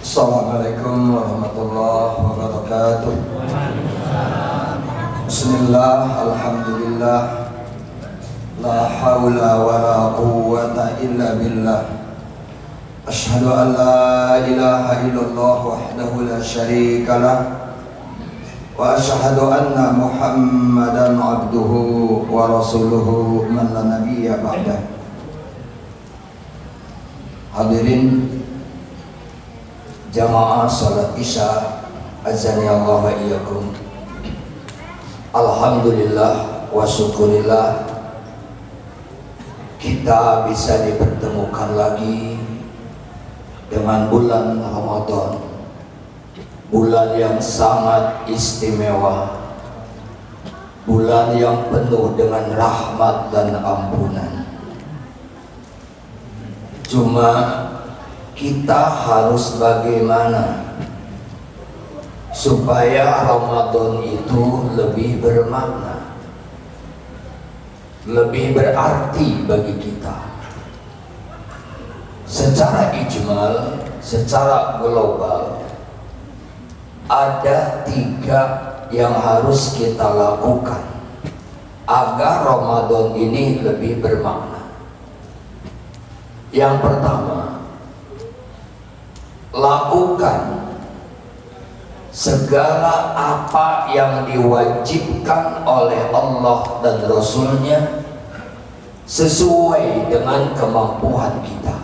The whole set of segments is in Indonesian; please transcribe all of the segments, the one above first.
Assalamualaikum warahmatullahi wabarakatuh. Bismillah, alhamdulillah, la hawla wa la quwwata illa billah. Ashhadu an la ilaha illallah wahdahu la syarika lah, wa ashhadu anna Muhammadan abduhu wa rasuluhu man la nabiyya ba'dah. Hadirin jamaah salat isya, azani Allah wa iyyakum. Alhamdulillah wa syukurillah, kita bisa dipertemukan lagi dengan bulan Ramadan, bulan yang sangat istimewa, bulan yang penuh dengan rahmat dan ampunan. Cuma kita harus bagaimana supaya Ramadan itu lebih bermakna, lebih berarti bagi kita. Secara ijmal, secara global, ada 3 yang harus kita lakukan agar Ramadan ini lebih bermakna. Yang pertama, lakukan segala apa yang diwajibkan oleh Allah dan Rasulnya sesuai dengan kemampuan kita.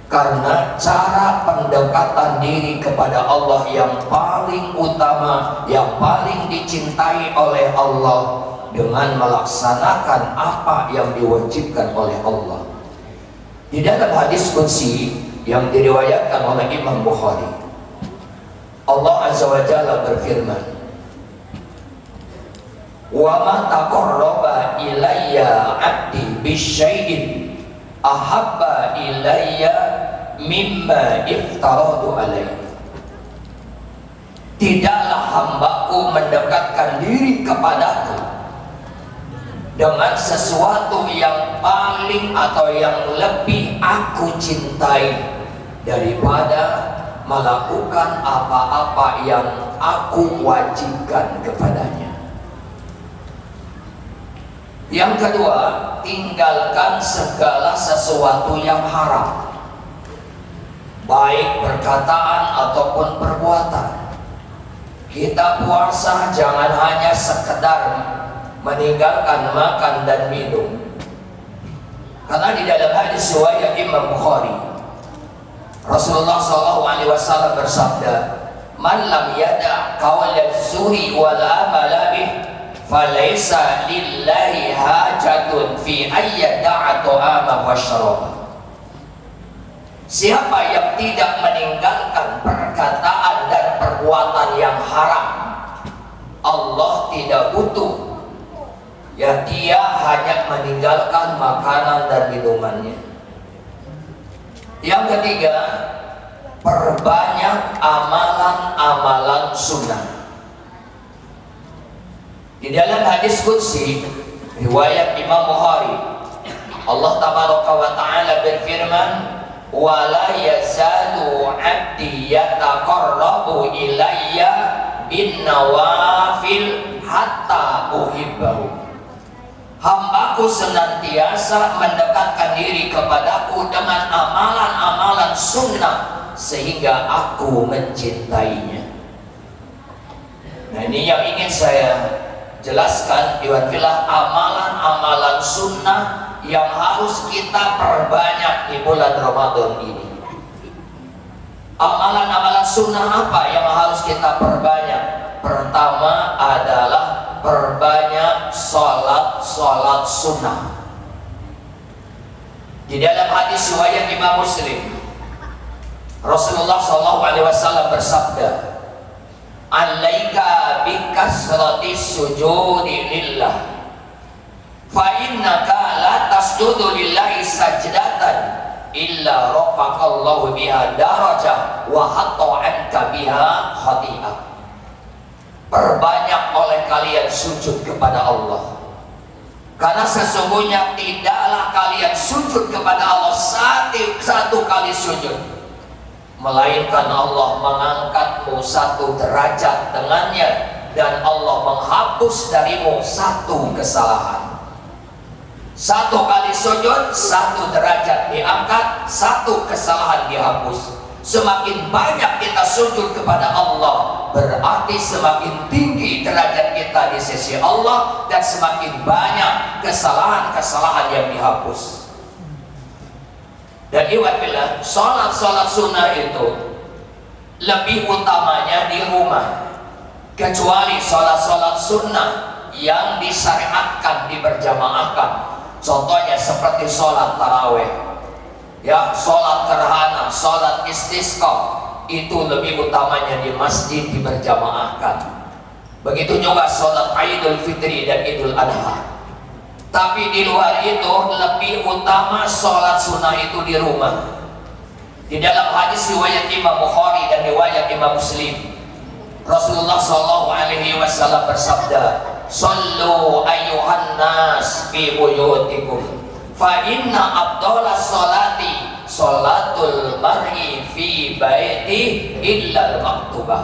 Karena cara pendekatan diri kepada Allah yang paling utama, yang paling dicintai oleh Allah, dengan melaksanakan apa yang diwajibkan oleh Allah. Di dalam hadis qudsi yang diriwayatkan oleh Imam Bukhari, Allah Azza wa Jalla berfirman, "Wa ma taqarraba ilayya 'abdi bisyai'in ahabba ilayya mimma iftaradu alaihi." Tidaklah hambaku mendekatkan diri kepadaku dengan sesuatu yang paling atau yang lebih aku cintai daripada melakukan apa-apa yang aku wajibkan kepadanya. Yang kedua, tinggalkan segala sesuatu yang haram, baik perkataan ataupun perbuatan. Kita puasa jangan hanya sekedar meninggalkan makan dan minum. Karena di dalam hadis riwayat Imam Bukhari, Rasulullah SAW bersabda, "Man lam yada' qawla zuri wal amala bih, falaysa lillahi hajatun fi ayyada'a ta'ama wa syaraba." Siapa yang tidak meninggalkan perkataan dan perbuatan yang haram, Allah tidak butuh ya dia hanya meninggalkan makanan dan minumannya. Yang ketiga, perbanyak amalan-amalan sunnah. Di dalam hadis qudsi riwayat Imam Bukhari, Allah tabaraka wa ta'ala berfirman, "Wa la yazalu 'abdi yataqarrabu ilayya bin nawafil hatta uhibbahu." Hambaku senantiasa mendekatkan diri kepadaku dengan amalan-amalan sunnah sehingga aku mencintainya. Nah, ini yang ingin saya jelaskan, ikhwanillah, amalan-amalan sunnah yang harus kita perbanyak di bulan Ramadan ini. Amalan-amalan sunnah apa yang harus kita perbanyak? Pertama adalah perbanyak salat sunnah. Di dalam hadis riwayat Imam Muslim, Rasulullah SAW bersabda, "Alaika bikasrati sujudi lillah, fa innaka la tasjudu lillahi sajdatan illa rafaqallahu biha darajah wa hatta anka biha khati'ah." Perbanyak oleh kalian sujud kepada Allah, karena sesungguhnya tidaklah kalian sujud kepada Allah satu kali sujud melainkan Allah mengangkatmu satu derajat dengannya, dan Allah menghapus darimu satu kesalahan. Satu kali sujud, satu derajat diangkat, satu kesalahan dihapus. Semakin banyak kita sujud kepada Allah, berarti semakin tinggi derajat kita di sisi Allah, dan semakin banyak kesalahan-kesalahan yang dihapus. Dan iwatilah, sholat-sholat sunnah itu lebih utamanya di rumah, kecuali sholat-sholat sunnah yang disyariatkan, diberjamaahkan. Contohnya seperti sholat taraweh, ya, sholat gerhana, sholat istisqa, itu lebih utamanya di masjid, diberjamaahkan. Begitu juga sholat Idul Fitri dan Idul Adha. Tapi di luar itu lebih utama sholat sunnah itu di rumah. Di dalam hadis riwayat Imam Bukhari dan riwayat Imam Muslim, Rasulullah SAW bersabda, "Sallu ayyuhan nas fi buyutikum, fa inna afdalas sholati sholatul mar'i fi baiti illa al-maktubah."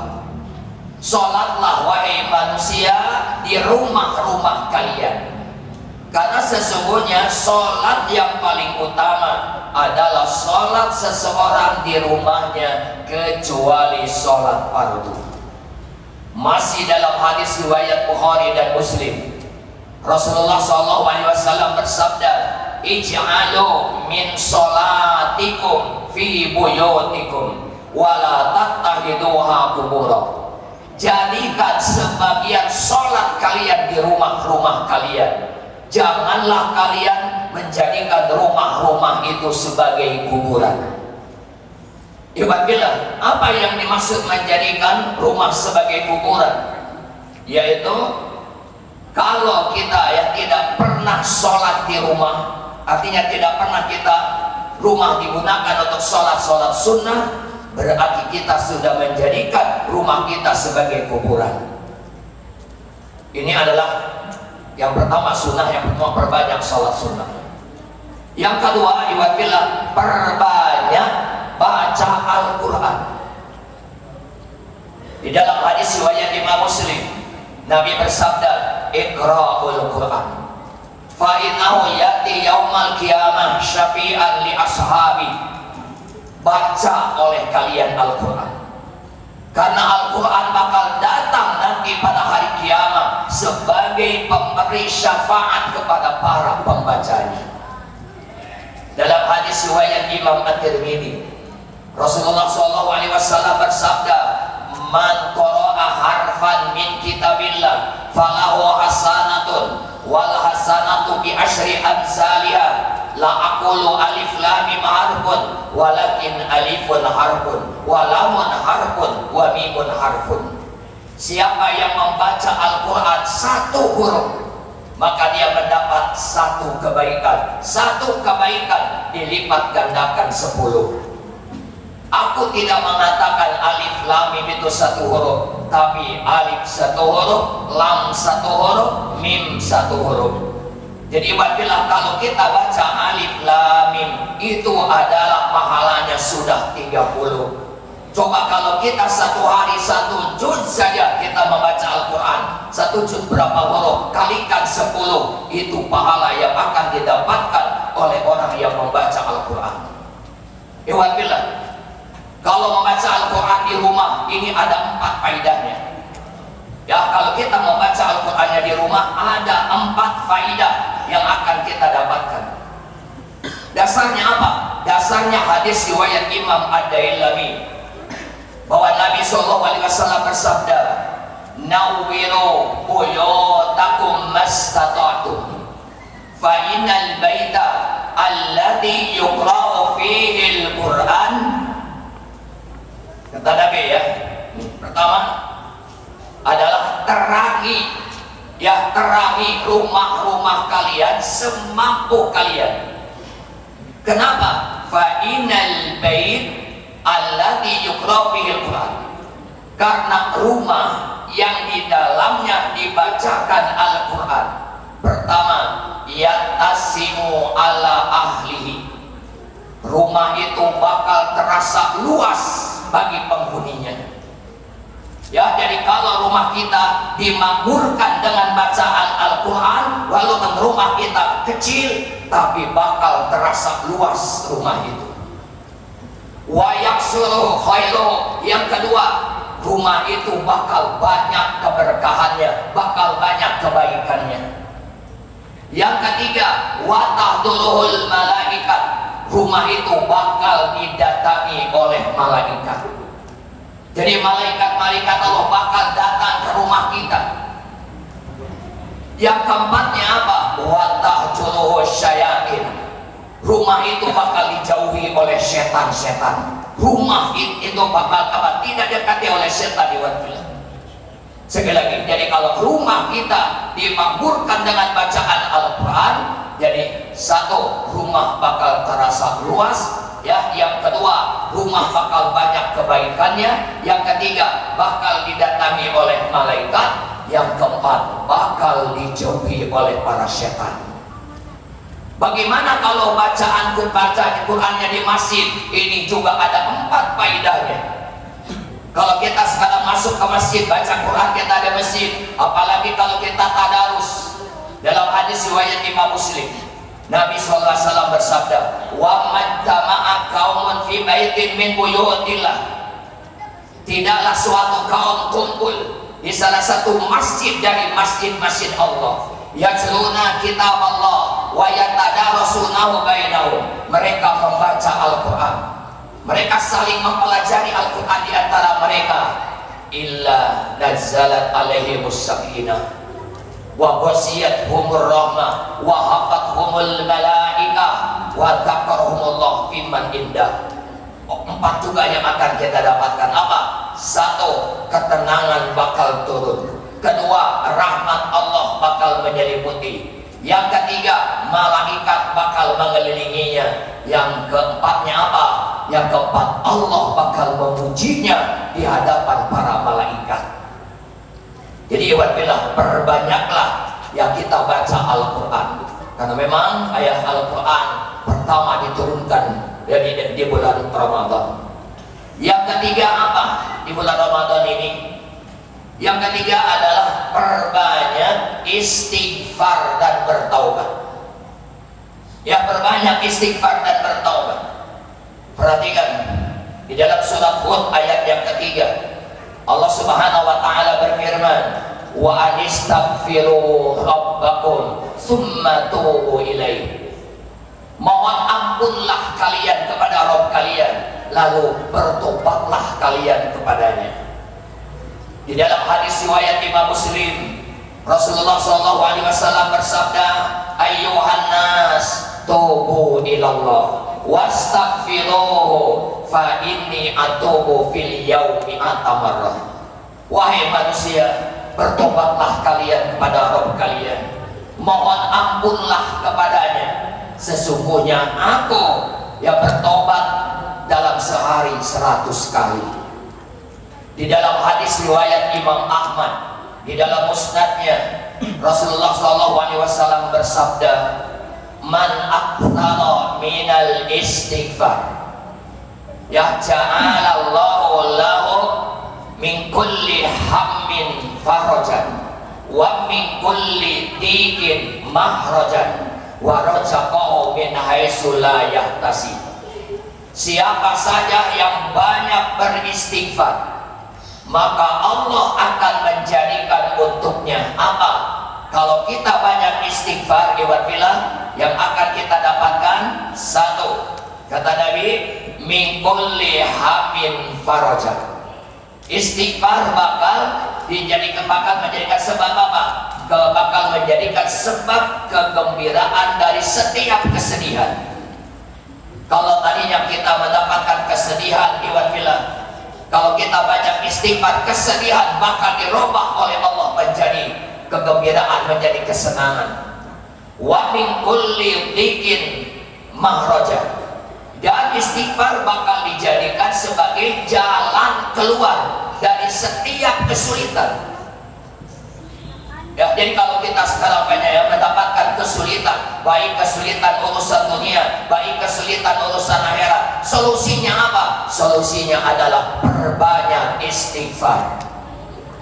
Sholatlah wahai manusia di rumah-rumah kalian, karena sesungguhnya sholat yang paling utama adalah sholat seseorang di rumahnya, kecuali sholat fardu. Masih dalam hadis riwayat Bukhari dan Muslim, Rasulullah SAW bersabda, "Ij'alu min sholatikum fi buyutikum wala tattahiduha kubura." Jadikan sebagian sholat kalian di rumah-rumah kalian, janganlah kalian menjadikan rumah-rumah itu sebagai kuburan. Ibadillah, apa yang dimaksud menjadikan rumah sebagai kuburan? Yaitu kalau kita yang tidak pernah sholat di rumah, artinya tidak pernah kita rumah digunakan untuk sholat-sholat sunnah, berarti kita sudah menjadikan rumah kita sebagai kuburan. Ini adalah yang pertama sunnah, yang pertama perbanyak sholat sunnah. Yang kedua, ibadillah, perbanyak baca Al-Quran. Di dalam hadis riwayat Imam Muslim, Nabi bersabda, "Iqra'ul Quran, fa innahu ya'ti yaumal qiyamah syafi'an li ashabi." Baca oleh kalian Al-Quran, karena Al-Quran bakal datang nanti pada hari kiamat sebagai pemberi syafaat kepada para pembacanya. Dalam hadis riwayat Imam At-Tirmidzi, Rasulullah SAW bersabda, "Man qara'a harfan min kitabillah falahu hasanatun wal hasanatu bi asyri amsalha, la aqulu alif lam mim harfun walakin alifun harfun wa lamun harfun wa mimun harfun." Siapa yang membaca Al-Quran satu huruf, maka dia mendapat satu kebaikan. Satu kebaikan dilipat gandakan 10. Aku tidak mengatakan alif lam mim itu satu huruf, tapi alif satu huruf, lam satu huruf, mim satu huruf. Jadi bila kalau kita baca alif lam mim, itu adalah pahalanya sudah 30. Coba kalau kita satu hari satu juz saja kita membaca Al-Quran, satu juz berapa huruf, kalikan 10, itu pahala yang akan didapatkan oleh orang yang membaca Al-Quran. Ikhwatillah, kalau membaca Al-Quran di rumah ini ada 4 faedahnya. Ya, kalau kita membaca Al-Qurannya di rumah ada 4 faedah yang akan kita dapatkan. Dasarnya apa? Dasarnya hadis riwayat Imam Ad-Dailami, bahwa Nabi SAW bersabda, "Nawwiru buyutakum mastata'tum, fa innal baita alladhi yuqra'u fihi al-Qur'an." Kata Nabi, ya, pertama adalah terangi, ya, terangi rumah-rumah kalian semampu kalian. Kenapa? Fa innal bait alladzi yuqra'u fihi al-Quran, karena rumah yang di dalamnya dibacakan Al-Quran, pertama, yattasimu ala ahlihi, rumah itu bakal terasa luas bagi penghuninya. Ya, jadi kalau rumah kita dimakmurkan dengan bacaan Al-Quran, walaupun rumah kita kecil, tapi bakal terasa luas rumah itu. Wa yaksuru khairu, yang kedua, rumah itu bakal banyak keberkahannya, bakal banyak kebaikannya. Yang ketiga, wa tahdhuruhul malaikat, rumah itu bakal didatangi oleh malaikat. Jadi malaikat-malaikat Allah bakal datang ke rumah kita. Yang keempatnya apa? Wa tahjuruhu syayatin, rumah itu bakal dijauhi oleh setan-setan. Rumah itu bakal apa? Tidak dekati oleh setan. Sekali lagi, jadi kalau rumah kita dimakmurkan dengan bacaan Al-Quran, jadi satu, rumah bakal terasa luas. Ya, yang kedua, rumah bakal banyak kebaikannya. Yang ketiga, bakal didatangi oleh malaikat. Yang keempat, bakal dijauhi oleh para setan. Bagaimana kalau bacaan Qurannya di masjid? Ini juga ada 4 faedahnya. Kalau kita sekarang masuk ke masjid, baca Quran, kita ada masjid. Apalagi kalau kita tadarus. Dalam hadis riwayat Imam Muslim, Nabi SAW bersabda, wa majtama'a qaumun fi baitin min buyutillah, tidaklah suatu kaum kumpul di salah satu masjid dari masjid-masjid Allah, yatluna kitab Allah wa yatadarasunahu bainahum, mereka membaca Al-Quran, mereka saling mempelajari Al-Quran di antara mereka, illa nazzalat alaihimus sakinah wa ghasiyatuhumur rahmah wa hafathumul malaikah wa dzakarahumullah fiman indah. 4 juga yang akan kita dapatkan. Apa? 1, ketenangan bakal turun. 2, rahmat Allah bakal menyelimuti. Yang ketiga, malaikat bakal mengelilinginya. Yang keempatnya apa? Yang keempat, Allah bakal memujinya di hadapan para malaikat. Jadi ibaratnya perbanyaklah yang kita baca Al-Quran, karena memang ayat Al-Quran pertama diturunkan di bulan Ramadan. Yang ketiga apa di bulan Ramadan ini? Yang ketiga adalah perbanyak istighfar dan bertaubat. Ya, perbanyak istighfar dan bertaubat. Perhatikan di dalam surat Hud ayat yang ketiga, Allah Subhanahu wa taala berfirman, wa anistaghfiru rabbakum tsumma tubu ilaihi, mohon ampunlah kalian kepada Rabb kalian, lalu bertobatlah kalian kepadanya. Di dalam hadis riwayat Imam Muslim, Rasulullah SAW bersabda, ayyuhan nas tubu ilallah wastaghfiruhu fa inni atubu fil yaumi atamarrah. Wahai manusia, bertobatlah kalian kepada Rabb kalian, mohon ampunlah kepadanya, sesungguhnya aku yang bertobat dalam sehari 100 kali. Di dalam hadis riwayat Imam Ahmad, di dalam musnadnya, Rasulullah SAW bersabda, man aktsara minal istighfar ya ja'alallahu lahu min kulli hammin farajan wa min kulli dikin mahrajan wa razaqahu min haitsu la yahtasib. Siapa saja yang banyak beristighfar, maka Allah akan menjadikan untuknya apa? Kalau kita banyak istighfar, yang akan kita dapatkan 1, kata Nabi, min kulli hamin faraja. Istighfar bakal menjadikan sebab apa? Bakal menjadikan sebab kegembiraan dari setiap kesedihan. Kalau tadinya kita mendapatkan kesedihan, kalau kita banyak istighfar, kesedihan bakal dirubah oleh Allah menjadi kegembiraan, menjadi kesenangan. Wa min kulli dhikin mahraja, dan istighfar bakal dijadikan sebagai jalan keluar dari setiap kesulitan. Ya, jadi kalau kita sekarang banyak yang mendapatkan kesulitan, baik kesulitan urusan dunia, baik kesulitan urusan akhirat, solusinya apa? Solusinya adalah perbanyak istighfar.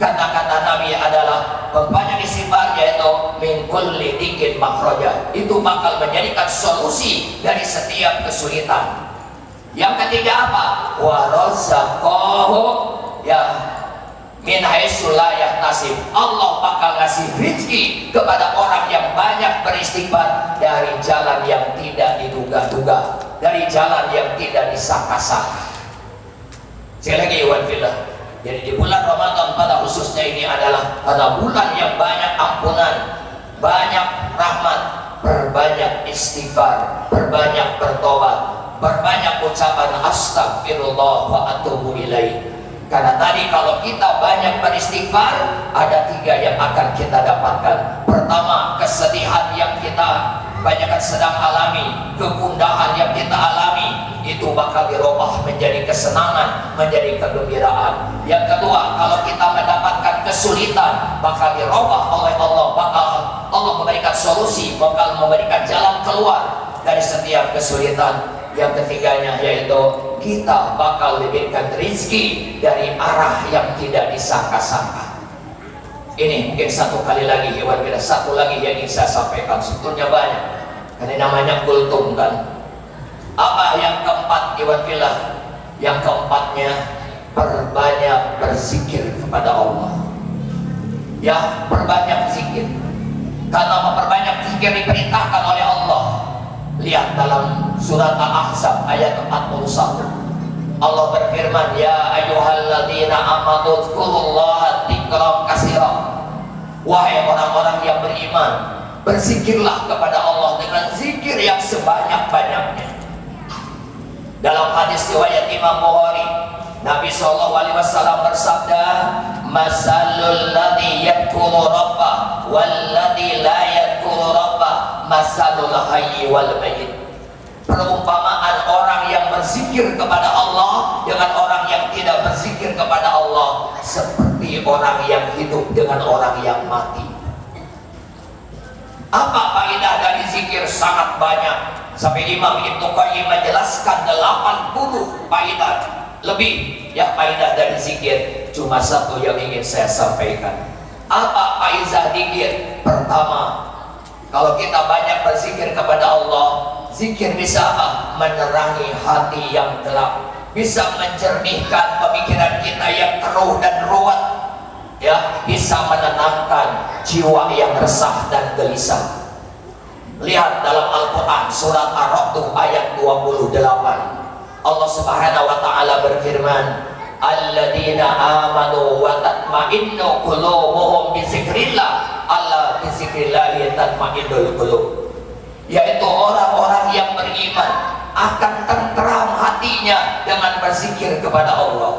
Kata-kata Nabi adalah perbanyak istighfar, yaitu min kulli dikin makhraja. Itu bakal menjadikan solusi dari setiap kesulitan. Yang ketiga apa? Wa razaqahu ya min haitsu la yahtasib. Allah bakal ngasih rezeki kepada orang yang banyak beristighfar dari jalan yang tidak diduga-duga, dari jalan yang tidak disangka-sangka. Sekali lagi iwan fillah. Jadi di bulan Ramadan pada khususnya ini adalah pada bulan yang banyak ampunan, banyak rahmat, perbanyak istighfar, perbanyak bertobat, perbanyak ucapan astagfirullah wa atubu ilaih. Karena tadi kalau kita banyak beristighfar, ada 3 yang akan kita dapatkan. Pertama, kesedihan yang kita banyak sedang alami, kegundahan yang kita alami, itu bakal dirubah menjadi kesenangan, menjadi kegembiraan. Yang kedua, kalau kita mendapatkan kesulitan, bakal dirubah oleh Allah, bakal Allah memberikan solusi, bakal memberikan jalan keluar dari setiap kesulitan. Yang ketiganya yaitu kita bakal diberikan rezeki dari arah yang tidak disangka-sangka. Ini mungkin satu kali lagi, hewan kita satu lagi yang ingin saya sampaikan, sebetulnya banyak, karena namanya kultum kan. Apa yang keempat, hewan filah? Yang keempatnya, perbanyak berzikir kepada Allah. Ya, perbanyak zikir. Karena memperbanyak zikir diperintahkan oleh Allah. Lihat dalam surat Al-Ahzab ayat 41. Allah berfirman, ya ayyuhalladzina amanu dzkurullaha dzikran katsiran. Wahai orang-orang yang beriman, berzikirlah kepada Allah dengan zikir yang sebanyak-banyaknya. Dalam hadis riwayat Imam Bukhari, Nabi SAW bersabda, masalul ladzi yadhkuru rabbah wal ladzi la yadhkuru rabbah masalul hayyi wal mayyit. Perumpamaan orang yang berzikir kepada Allah dengan orang yang tidak berzikir kepada Allah seperti orang yang hidup dengan orang yang mati. Apa faedah dari zikir? Sangat banyak. Sampai Imam Ibnu Qayyim menjelaskan 80 faedah lebih ya faedah dari zikir. Cuma satu yang ingin saya sampaikan. Apa faedah zikir? Pertama, kalau kita banyak berzikir kepada Allah, zikir bisa apa? Menerangi hati yang gelap, bisa mencernihkan pemikiran kita yang keruh dan ruwet, ya, bisa menenangkan jiwa yang resah dan gelisah. Lihat dalam Al-Quran surat Ar-Ra'd ayat 28, Allah Subhanahu wa Ta'ala berfirman, alladzina amanu wa tatma'innu qulubuhum bi dzikrillah, alla bi dzikrillah tatma'innul qulub. Yaitu orang-orang yang beriman akan tentram hatinya dengan berzikir kepada Allah.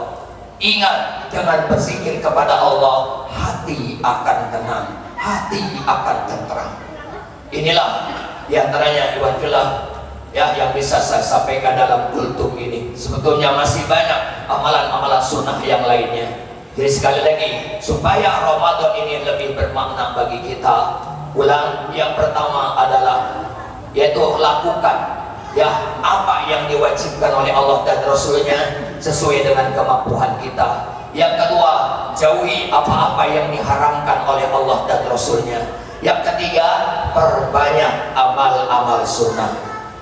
Ingat, dengan berzikir kepada Allah, hati akan tenang, hati akan tentram. Inilah diantaranya Iwan Filah ya yang bisa saya sampaikan dalam kultum ini. Sebetulnya masih banyak amalan-amalan sunnah yang lainnya. Jadi sekali lagi, supaya Ramadan ini lebih bermakna bagi kita, ulang, yang pertama adalah yaitu lakukan ya apa yang diwajibkan oleh Allah dan Rasulnya sesuai dengan kemampuan kita. Yang kedua, jauhi apa-apa yang diharamkan oleh Allah dan Rasulnya. Yang ketiga, perbanyak amal-amal sunnah.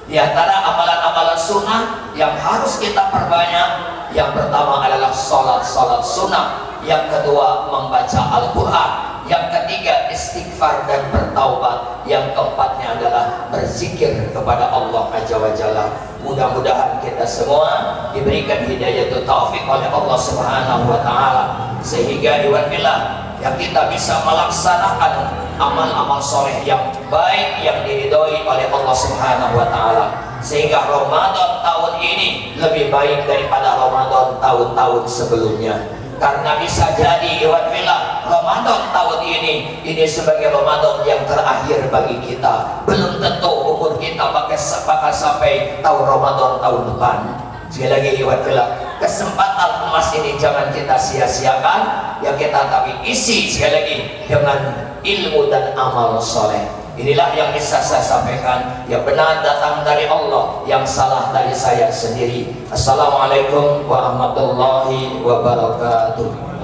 Di antara amalan-amalan sunnah yang harus kita perbanyak, yang pertama adalah salat sunnah, yang kedua membaca Al-Quran, yang ketiga istighfar dan bertaubat, yang keempatnya adalah berzikir kepada Allah Azza wa Jalla. Mudah-mudahan kita semua diberikan hidayah dan taufik oleh Allah Subhanahu wa Ta'ala, sehingga iwanillah yang kita bisa melaksanakan amal-amal soleh yang baik yang diridhoi oleh Allah Subhanahu wa Ta'ala, sehingga Ramadan tahun ini lebih baik daripada Ramadan tahun-tahun sebelumnya. Karena bisa jadi iwanillah Ramadan tahun ini sebagai Ramadan yang terakhir bagi kita. Belum tentu umur kita bakal sampai tahun Ramadan tahun depan. Sekali lagi kesempatan emas ini jangan kita sia-siakan, ya kita tapi isi sekali lagi dengan ilmu dan amal soleh. Inilah yang bisa saya sampaikan, yang benar datang dari Allah, yang salah dari saya sendiri. Assalamualaikum warahmatullahi wabarakatuh.